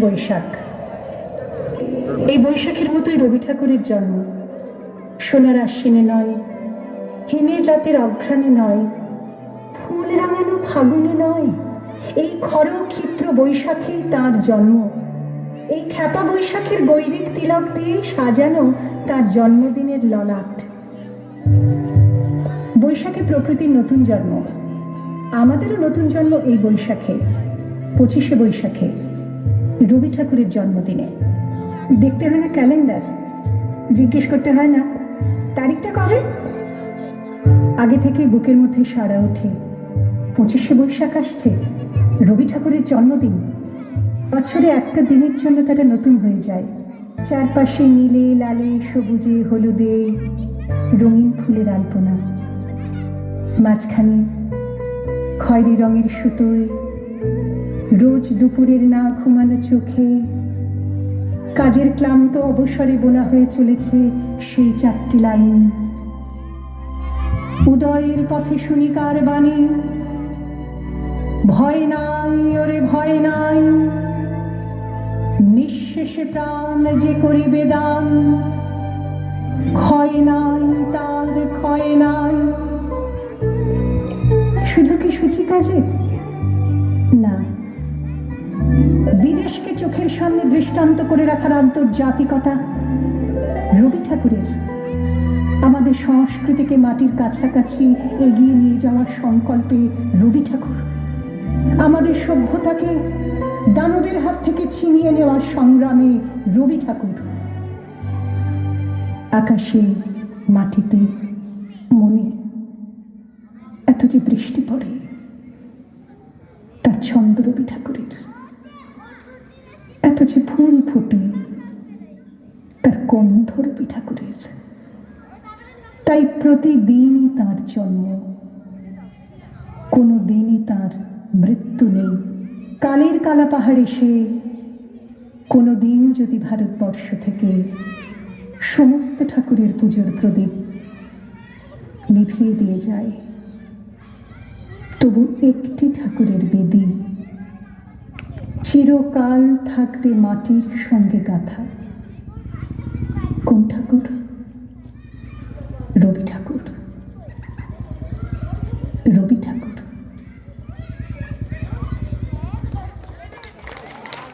বৈশাখ। এই বৈশাখের মতোই রবি ঠাকুরের জন্ম। সোনার আশ্বিনে নয়, হিমের রাতের অঘ্রাণে নয়, ফুল রাঙানো ফাগুনে নয়, এই খর ক্ষিপ্র বৈশাখেই তাঁর জন্ম। এই খ্যাপা বৈশাখের গৈরিক তিলক দিয়ে সাজানো তার জন্মদিনের ললাট। বৈশাখে প্রকৃতির নতুন জন্ম, আমাদেরও নতুন জন্ম এই বৈশাখে, 25শে বৈশাখে, রবি ঠাকুরের জন্মদিনে। দেখতে হয় না ক্যালেন্ডার, জিজ্ঞেস করতে হয় না তারিখটা কবে, আগে থেকে বুকের মধ্যে সাড়া ওঠে 25শে বৈশাখ আসছে, রবি ঠাকুরের জন্মদিন। বছরে একটা দিনের জন্য তারা নতুন হয়ে যায়। চারপাশে নীলে লালে সবুজে হলুদে রঙিন ফুলের আলপনা, মাঝখানে খয়েরি রঙের সুতোয় রোজ দুপুরের না ঘুমানো চোখে কাজের ক্লান্ত অবসরে বোনা হয়ে চলেছে সেই 4টি লাইন। উদয়ের পথে শুনি কার বাণী, ভয় নাই ওরে ভয় নাই, নিঃশেষে প্রাণ যে করিবে দান, ক্ষয় নাই তার ক্ষয় নাই। শুধু কি সূচি কাজে? না, বিদেশকে চোখের সামনে দৃষ্টান্ত করে রাখার আন্তর্জাতিকতা রবি ঠাকুরের। আমাদের সংস্কৃতিকে মাটির কাছাকাছি এগিয়ে নিয়ে যাওয়ার সংকল্পে রবি ঠাকুর, আমাদের সভ্যতাকে দানবের হাত থেকে ছিনিয়ে নেওয়ার সংগ্রামে রবি ঠাকুর। আকাশে মাটিতে মনে এত যে বৃষ্টি পড়ে, তার ছন্দ রবি ঠাকুরের। এত যে ফুল ফোটে, তার গন্ধ রবি ঠাকুরের। তাই প্রতিদিনই তার জন্ম, কোনো দিনই তার মৃত্যু নেই। কালের কালা পাহাড়ে সে কোনো দিন যদি ভারতবর্ষ থেকে সমস্ত ঠাকুরের পুজোর প্রদীপ নিভিয়ে দিয়ে যায়, তবু একটি ঠাকুরের বেদি চিরকাল থাকবে মাটির সঙ্গে গাঁথা। কোন ঠাকুর?